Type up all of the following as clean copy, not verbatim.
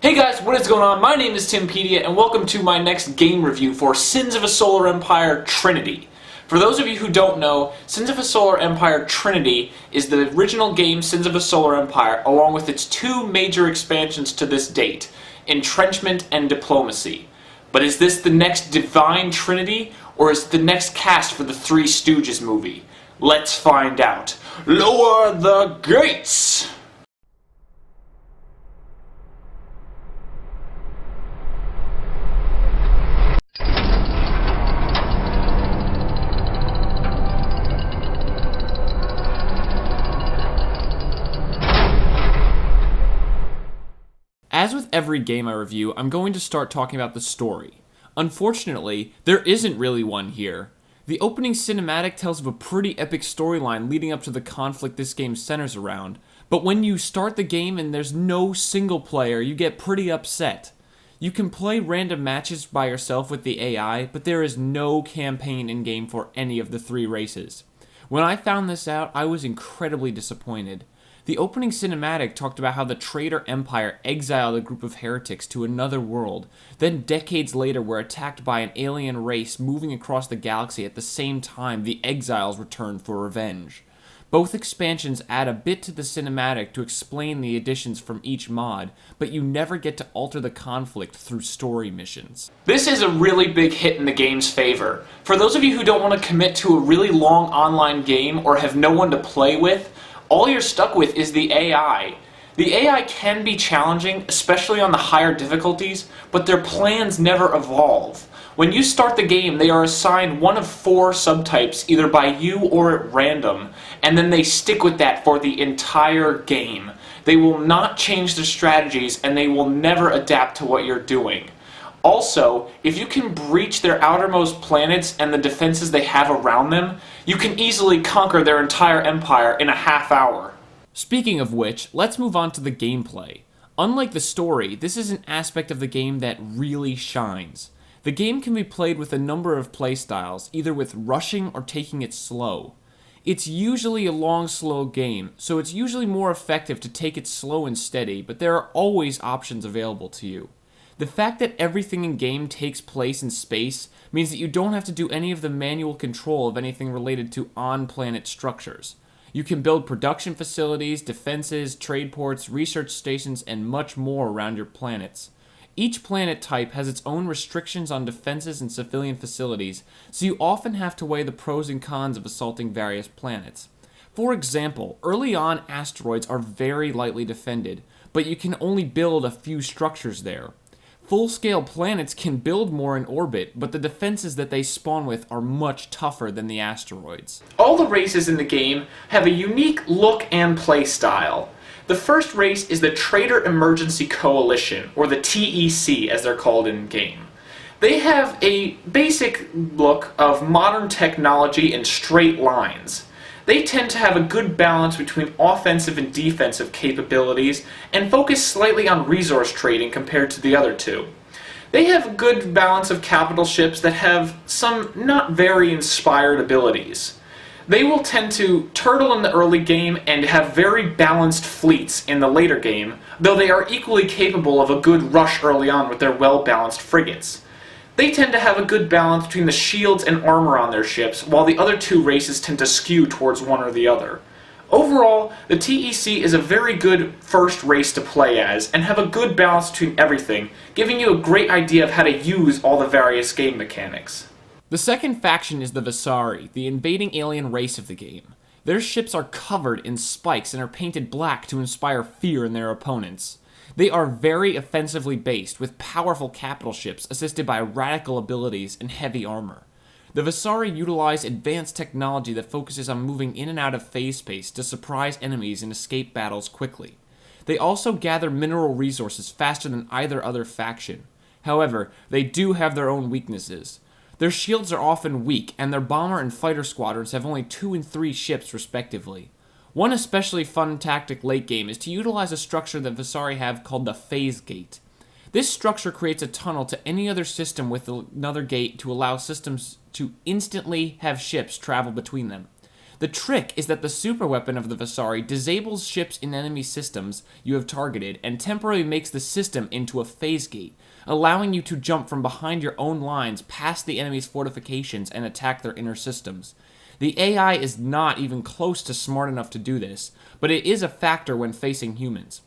Hey guys, what is going on? My name is Timpedia, and welcome to my next game review for Sins of a Solar Empire Trinity. For those of you who don't know, Sins of a Solar Empire Trinity is the original game Sins of a Solar Empire, along with its two major expansions to this date, Entrenchment and Diplomacy. But is this the next Divine Trinity, or is it the next cast for the Three Stooges movie? Let's find out. Lower the gates! As with every game I review, I'm going to start talking about the story. Unfortunately, there isn't really one here. The opening cinematic tells of a pretty epic storyline leading up to the conflict this game centers around, but when you start the game and there's no single player, you get pretty upset. You can play random matches by yourself with the AI, but there is no campaign in-game for any of the three races. When I found this out, I was incredibly disappointed. The opening cinematic talked about how the traitor empire exiled a group of heretics to another world, then decades later were attacked by an alien race moving across the galaxy at the same time the exiles returned for revenge. Both expansions add a bit to the cinematic to explain the additions from each mod, but you never get to alter the conflict through story missions. This is a really big hit in the game's favor. For those of you who don't want to commit to a really long online game or have no one to play with, all you're stuck with is the AI. The AI can be challenging, especially on the higher difficulties, but their plans never evolve. When you start the game, they are assigned one of 4 subtypes, either by you or at random, and then they stick with that for the entire game. They will not change their strategies, and they will never adapt to what you're doing. Also, if you can breach their outermost planets and the defenses they have around them, you can easily conquer their entire empire in a half hour. Speaking of which, let's move on to the gameplay. Unlike the story, this is an aspect of the game that really shines. The game can be played with a number of playstyles, either with rushing or taking it slow. It's usually a long, slow game, so it's usually more effective to take it slow and steady, but there are always options available to you. The fact that everything in-game takes place in space means that you don't have to do any of the manual control of anything related to on-planet structures. You can build production facilities, defenses, trade ports, research stations, and much more around your planets. Each planet type has its own restrictions on defenses and civilian facilities, so you often have to weigh the pros and cons of assaulting various planets. For example, early on asteroids are very lightly defended, but you can only build a few structures there. Full-scale planets can build more in orbit, but the defenses that they spawn with are much tougher than the asteroids. All the races in the game have a unique look and play style. The first race is the Traitor Emergency Coalition, or the TEC as they're called in-game. They have a basic look of modern technology and straight lines. They tend to have a good balance between offensive and defensive capabilities and focus slightly on resource trading compared to the other two. They have a good balance of capital ships that have some not very inspired abilities. They will tend to turtle in the early game and have very balanced fleets in the later game, though they are equally capable of a good rush early on with their well-balanced frigates. They tend to have a good balance between the shields and armor on their ships, while the other two races tend to skew towards one or the other. Overall, the TEC is a very good first race to play as, and have a good balance between everything, giving you a great idea of how to use all the various game mechanics. The second faction is the Visari, the invading alien race of the game. Their ships are covered in spikes and are painted black to inspire fear in their opponents. They are very offensively based, with powerful capital ships assisted by radical abilities and heavy armor. The Visari utilize advanced technology that focuses on moving in and out of phase space to surprise enemies and escape battles quickly. They also gather mineral resources faster than either other faction. However, they do have their own weaknesses. Their shields are often weak, and their bomber and fighter squadrons have only 2 and 3 ships respectively. One especially fun tactic late game is to utilize a structure that Visari have called the Phase Gate. This structure creates a tunnel to any other system with another gate to allow systems to instantly have ships travel between them. The trick is that the superweapon of the Vasari disables ships in enemy systems you have targeted and temporarily makes the system into a phase gate, allowing you to jump from behind your own lines past the enemy's fortifications and attack their inner systems. The AI is not even close to smart enough to do this, but it is a factor when facing humans.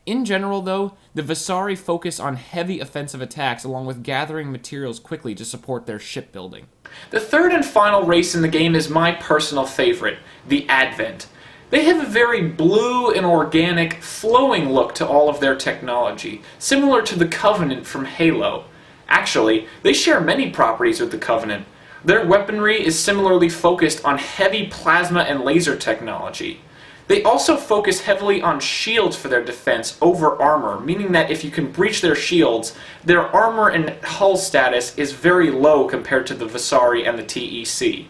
In general, though, the Vasari focus on heavy offensive attacks along with gathering materials quickly to support their shipbuilding. The third and final race in the game is my personal favorite, the Advent. They have a very blue and organic, flowing look to all of their technology, similar to the Covenant from Halo. Actually, they share many properties with the Covenant. Their weaponry is similarly focused on heavy plasma and laser technology. They also focus heavily on shields for their defense over armor, meaning that if you can breach their shields, their armor and hull status is very low compared to the Vasari and the TEC.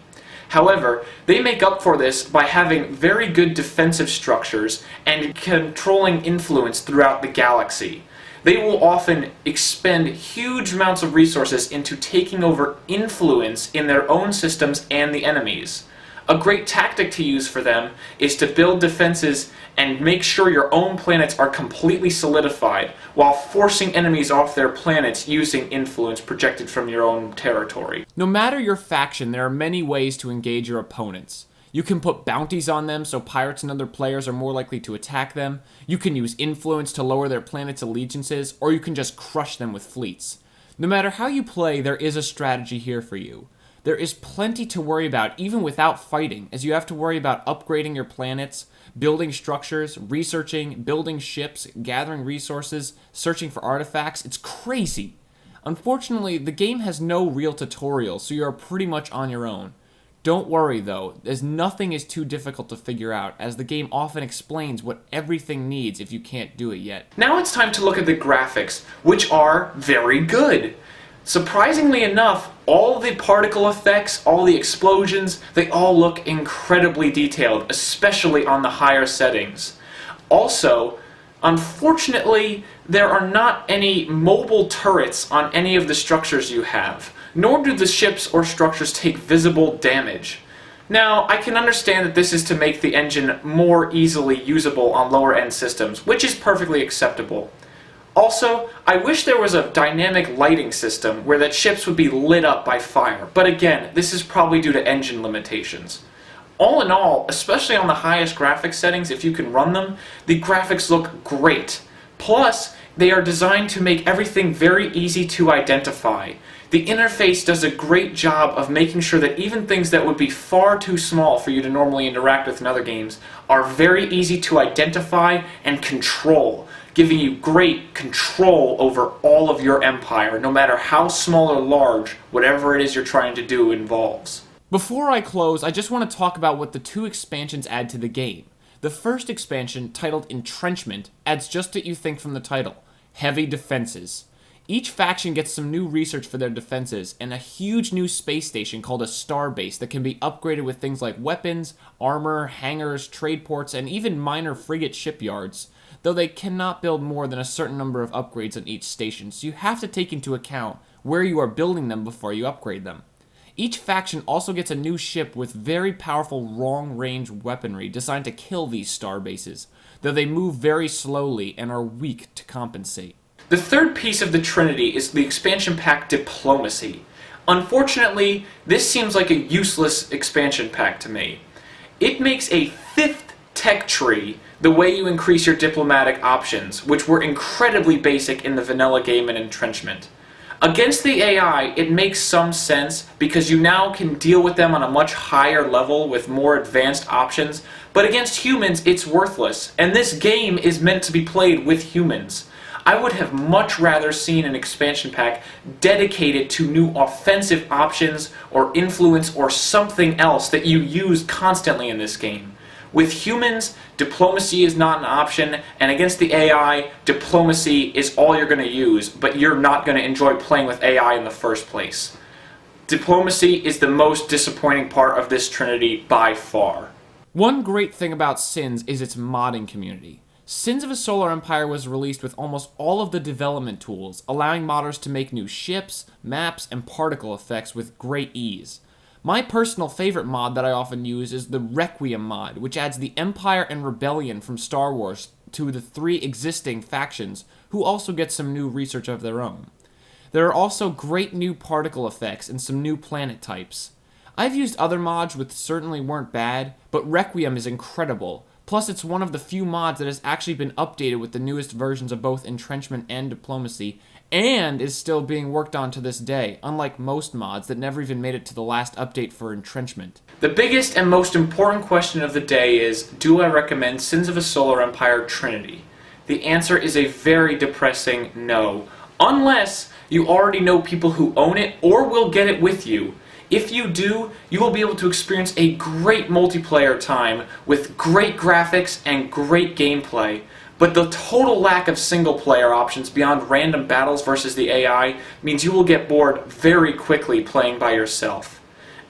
However, they make up for this by having very good defensive structures and controlling influence throughout the galaxy. They will often expend huge amounts of resources into taking over influence in their own systems and the enemy's. A great tactic to use for them is to build defenses and make sure your own planets are completely solidified while forcing enemies off their planets using influence projected from your own territory. No matter your faction, there are many ways to engage your opponents. You can put bounties on them so pirates and other players are more likely to attack them. You can use influence to lower their planet's allegiances, or you can just crush them with fleets. No matter how you play, there is a strategy here for you. There is plenty to worry about even without fighting, as you have to worry about upgrading your planets, building structures, researching, building ships, gathering resources, searching for artifacts. It's crazy. Unfortunately, the game has no real tutorial, so you are pretty much on your own. Don't worry though, as nothing is too difficult to figure out, as the game often explains what everything needs if you can't do it yet. Now it's time to look at the graphics, which are very good. Surprisingly enough, all the particle effects, all the explosions, they all look incredibly detailed, especially on the higher settings. Also, unfortunately, there are not any mobile turrets on any of the structures you have, nor do the ships or structures take visible damage. Now, I can understand that this is to make the engine more easily usable on lower-end systems, which is perfectly acceptable. Also, I wish there was a dynamic lighting system where that ships would be lit up by fire, but again, this is probably due to engine limitations. All in all, especially on the highest graphics settings, if you can run them, the graphics look great. Plus, they are designed to make everything very easy to identify. The interface does a great job of making sure that even things that would be far too small for you to normally interact with in other games are very easy to identify and control, giving you great control over all of your empire, no matter how small or large whatever it is you're trying to do involves. Before I close, I just want to talk about what the two expansions add to the game. The first expansion, titled Entrenchment, adds just what you think from the title: heavy defenses. Each faction gets some new research for their defenses, and a huge new space station called a starbase that can be upgraded with things like weapons, armor, hangars, trade ports, and even minor frigate shipyards, though they cannot build more than a certain number of upgrades on each station, so you have to take into account where you are building them before you upgrade them. Each faction also gets a new ship with very powerful long-range weaponry designed to kill these starbases, though they move very slowly and are weak to compensate. The third piece of the Trinity is the expansion pack Diplomacy. Unfortunately, this seems like a useless expansion pack to me. It makes a fifth tech tree the way you increase your diplomatic options, which were incredibly basic in the vanilla game and Entrenchment. Against the AI, it makes some sense because you now can deal with them on a much higher level with more advanced options, but against humans, it's worthless, and this game is meant to be played with humans. I would have much rather seen an expansion pack dedicated to new offensive options or influence or something else that you use constantly in this game. With humans, diplomacy is not an option, and against the AI, diplomacy is all you're going to use, but you're not going to enjoy playing with AI in the first place. Diplomacy is the most disappointing part of this Trinity by far. One great thing about Sins is its modding community. Sins of a Solar Empire was released with almost all of the development tools, allowing modders to make new ships, maps, and particle effects with great ease. My personal favorite mod that I often use is the Requiem mod, which adds the Empire and Rebellion from Star Wars to the 3 existing factions, who also get some new research of their own. There are also great new particle effects and some new planet types. I've used other mods which certainly weren't bad, but Requiem is incredible. Plus, it's one of the few mods that has actually been updated with the newest versions of both Entrenchment and Diplomacy, and is still being worked on to this day, unlike most mods that never even made it to the last update for Entrenchment. The biggest and most important question of the day is, do I recommend Sins of a Solar Empire Trinity? The answer is a very depressing no, unless you already know people who own it or will get it with you. If you do, you will be able to experience a great multiplayer time with great graphics and great gameplay, but the total lack of single-player options beyond random battles versus the AI means you will get bored very quickly playing by yourself.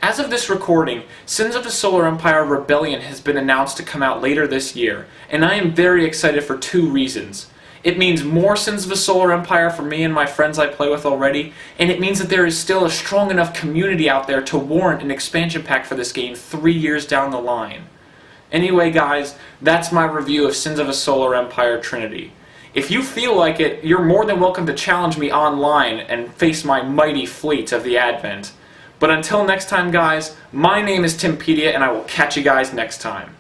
As of this recording, Sins of the Solar Empire Rebellion has been announced to come out later this year, and I am very excited for 2 reasons. It means more Sins of the Solar Empire for me and my friends I play with already, and it means that there is still a strong enough community out there to warrant an expansion pack for this game 3 years down the line. Anyway guys, that's my review of Sins of a Solar Empire Trinity. If you feel like it, you're more than welcome to challenge me online and face my mighty fleet of the Advent. But until next time guys, my name is Timpedia and I will catch you guys next time.